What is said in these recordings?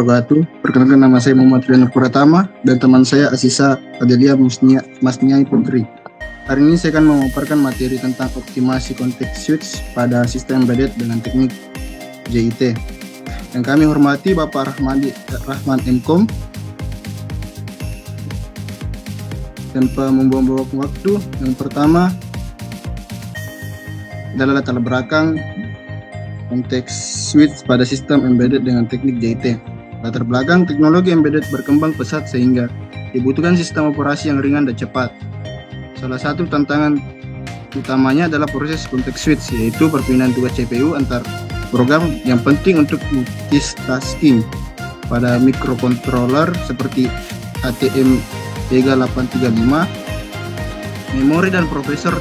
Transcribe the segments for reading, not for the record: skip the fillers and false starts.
wabarakatuh. Perkenalkan, nama saya Muhammad Riano Pratama dan teman saya Asisa Adelia Masniai Putri. Hari ini saya akan memaparkan materi tentang optimasi konteks switch pada sistem embedded dengan teknik JIT. Yang kami hormati Bapak Rahman Mkom. Tanpa membuang-buang waktu, yang pertama adalah latar belakang konteks switch pada sistem embedded dengan teknik JIT. Latar belakang, teknologi embedded berkembang pesat sehingga dibutuhkan sistem operasi yang ringan dan cepat. Salah satu tantangan utamanya adalah proses konteks switch, yaitu perpindahan tugas CPU antar program yang penting untuk multitasking pada microcontroller seperti ATM 3835. Memori dan prosesor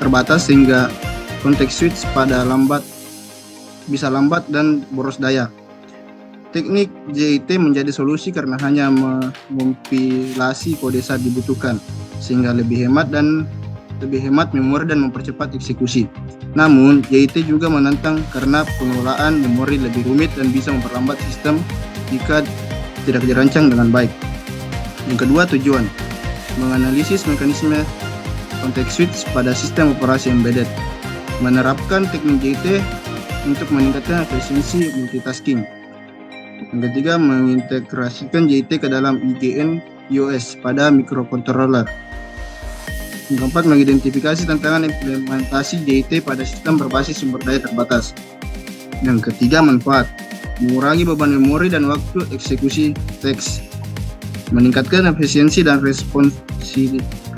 terbatas sehingga konteks switch bisa lambat dan boros daya. Teknik JIT menjadi solusi karena hanya mengompilasi kode saat dibutuhkan, sehingga lebih hemat memori dan mempercepat eksekusi. Namun, JIT juga menantang karena pengelolaan memori lebih rumit dan bisa memperlambat sistem jika tidak dirancang dengan baik. Yang kedua, tujuan menganalisis mekanisme konteks switch pada sistem operasi embedded. Menerapkan teknik JIT untuk meningkatkan efisiensi multitasking. Yang ketiga, mengintegrasikan JIT ke dalam IGN iOS pada microcontroller. Yang keempat, mengidentifikasi tantangan implementasi JIT pada sistem berbasis sumber daya terbatas. Yang ketiga, manfaat mengurangi beban memori dan waktu eksekusi teks, meningkatkan efisiensi dan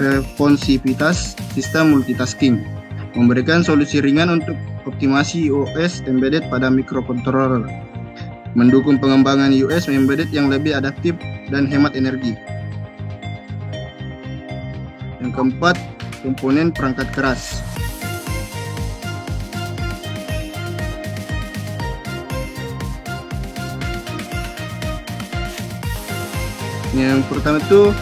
responsivitas sistem multitasking, memberikan solusi ringan untuk optimasi OS embedded pada microcontroller, mendukung pengembangan US embedded yang lebih adaptif dan hemat energi. Yang keempat, komponen perangkat keras. Yang pertama itu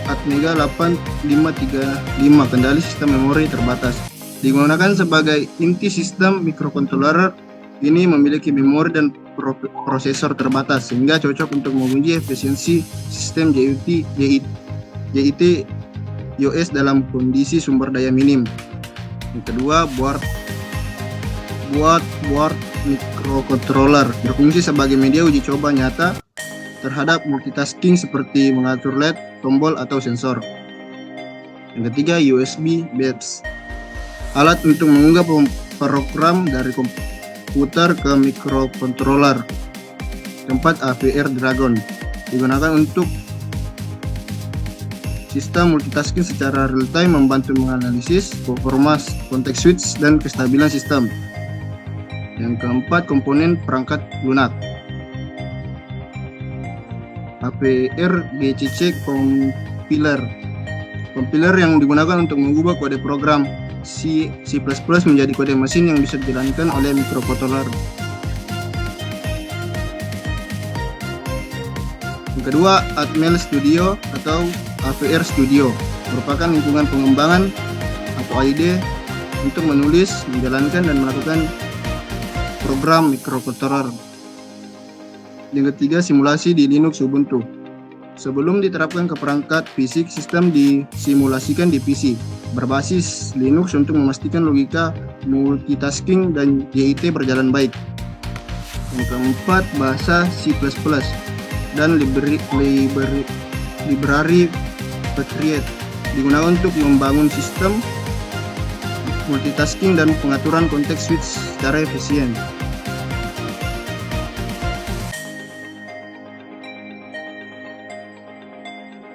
Atmega 8535, kendali sistem memori terbatas. Digunakan sebagai inti sistem microcontroller, ini memiliki memori dan prosesor terbatas sehingga cocok untuk menguji efisiensi sistem JIT iOS dalam kondisi sumber daya minim. Yang kedua, board microcontroller berfungsi sebagai media uji coba nyata terhadap multitasking seperti mengatur LED, tombol, atau sensor. Yang ketiga, USB Babs, alat untuk mengunggah program dari komputer ke microcontroller. Keempat, AVR Dragon, digunakan untuk sistem multitasking secara real time, membantu menganalisis performa konteks switch dan kestabilan sistem. Yang keempat, komponen perangkat lunak. AVR GCC Compiler yang digunakan untuk mengubah kode program C++ menjadi kode mesin yang bisa dijalankan oleh microcontroller. Yang kedua, Atmel Studio atau AVR Studio merupakan lingkungan pengembangan atau IDE untuk menulis, menjalankan, dan melakukan program microcontroller. Yang ketiga, simulasi di Linux Ubuntu. Sebelum diterapkan ke perangkat fisik, sistem disimulasikan di PC berbasis Linux untuk memastikan logika multitasking dan JIT berjalan baik. Yang keempat, bahasa C++ dan library Patriot digunakan untuk membangun sistem multitasking dan pengaturan konteks switch secara efisien.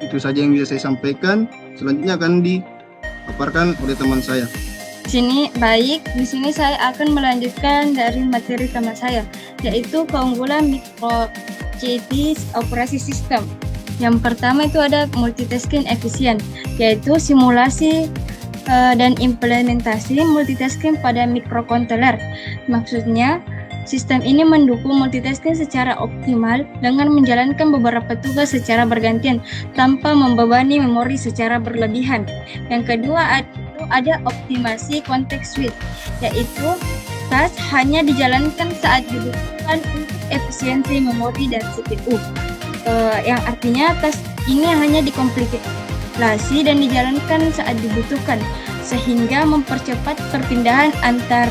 Itu saja yang bisa saya sampaikan. Selanjutnya akan dipaparkan oleh teman saya. Di sini saya akan melanjutkan dari materi teman saya, yaitu keunggulan micro JIT operasi sistem. Yang pertama itu ada multitasking efisien, yaitu simulasi dan implementasi multitasking pada microcontroller. Maksudnya, sistem ini mendukung multitasking secara optimal dengan menjalankan beberapa tugas secara bergantian tanpa membebani memori secara berlebihan. Yang kedua ada optimasi konteks switch, yaitu task hanya dijalankan saat dibutuhkan untuk efisiensi memori dan CPU. Yang artinya task ini hanya dikompilasi dan dijalankan saat dibutuhkan, sehingga mempercepat perpindahan antar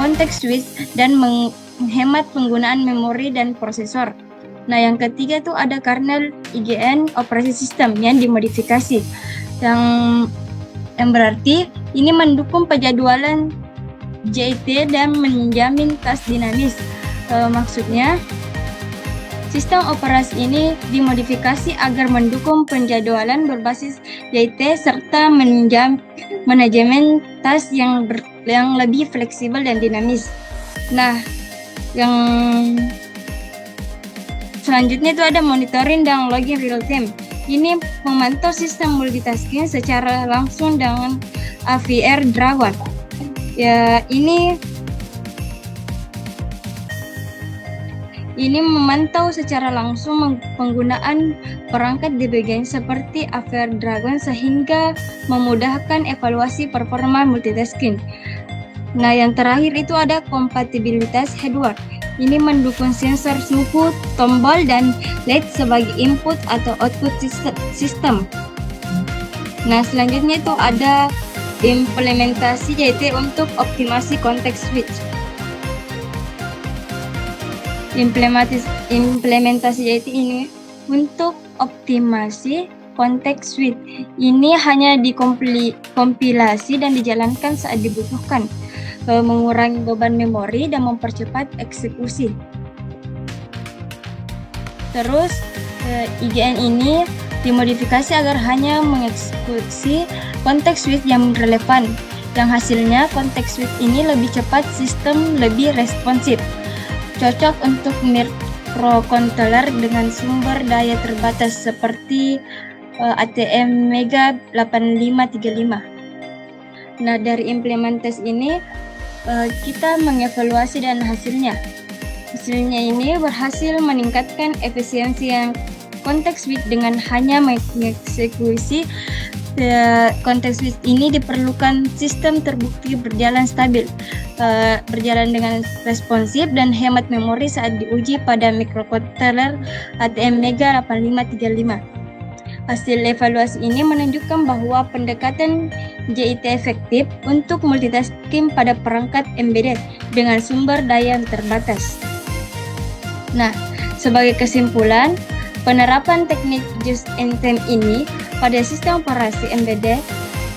konteks switch dan menghemat penggunaan memori dan prosesor. Nah, yang ketiga itu ada kernel IGN operasi sistem yang dimodifikasi, yang berarti ini mendukung penjadwalan JIT dan menjamin task dinamis. Maksudnya, sistem operasi ini dimodifikasi agar mendukung penjadwalan berbasis JIT serta manajemen task yang lebih fleksibel dan dinamis. Nah, yang selanjutnya itu ada monitoring dan logging real time. Ini memantau sistem multitasking secara langsung dengan AVR Dragon. Ya, ini memantau secara langsung penggunaan perangkat di bagian seperti AVR Dragon sehingga memudahkan evaluasi performa multitasking. Nah, yang terakhir itu ada kompatibilitas hardware. Ini mendukung sensor suhu, tombol, dan LED sebagai input atau output sistem. Nah, selanjutnya itu ada implementasi JIT untuk optimasi konteks switch. Implementasi JIT ini untuk optimasi konteks switch. Ini hanya dikompilasi dan dijalankan saat dibutuhkan, mengurangi beban memori dan mempercepat eksekusi. Terus IGN ini dimodifikasi agar hanya mengeksekusi konteks switch yang relevan. Yang hasilnya konteks switch ini lebih cepat, sistem lebih responsif, cocok untuk microcontroller dengan sumber daya terbatas seperti ATM Mega 8535. Nah, dari implementasi ini kita mengevaluasi dan hasilnya ini berhasil meningkatkan efisiensi yang konteks switch dengan hanya mengeksekusi konteks switch ini diperlukan sistem terbukti berjalan stabil, berjalan dengan responsif dan hemat memori saat diuji pada microcontroller ATM Mega 8535. Hasil evaluasi ini menunjukkan bahwa pendekatan JIT efektif untuk multitasking pada perangkat embedded dengan sumber daya yang terbatas. Nah, sebagai kesimpulan, penerapan teknik just-in-time ini pada sistem operasi embedded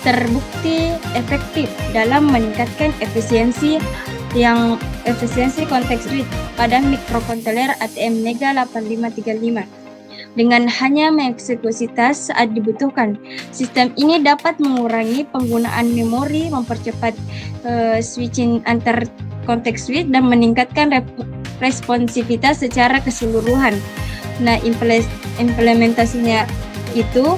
terbukti efektif dalam meningkatkan efisiensi konteks switch pada microcontroller ATM Mega 8535. Dengan hanya mengeksekusi task saat dibutuhkan, sistem ini dapat mengurangi penggunaan memori, mempercepat switching antar konteks switch, dan meningkatkan responsivitas secara keseluruhan. Nah, implementasinya itu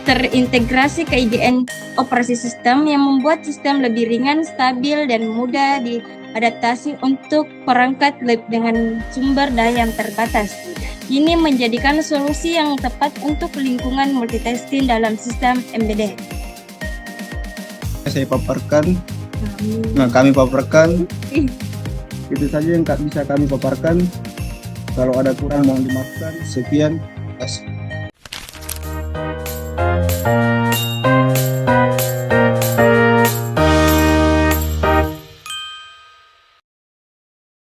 terintegrasi ke IGN operasi sistem yang membuat sistem lebih ringan, stabil, dan mudah diadaptasi untuk perangkat dengan sumber daya yang terbatas. Ini menjadikan solusi yang tepat untuk lingkungan multitasking dalam sistem embedded. Kami paparkan. Itu saja yang bisa kami paparkan. Kalau ada kurang mohon dimaafkan. Sekian. Terima kasih.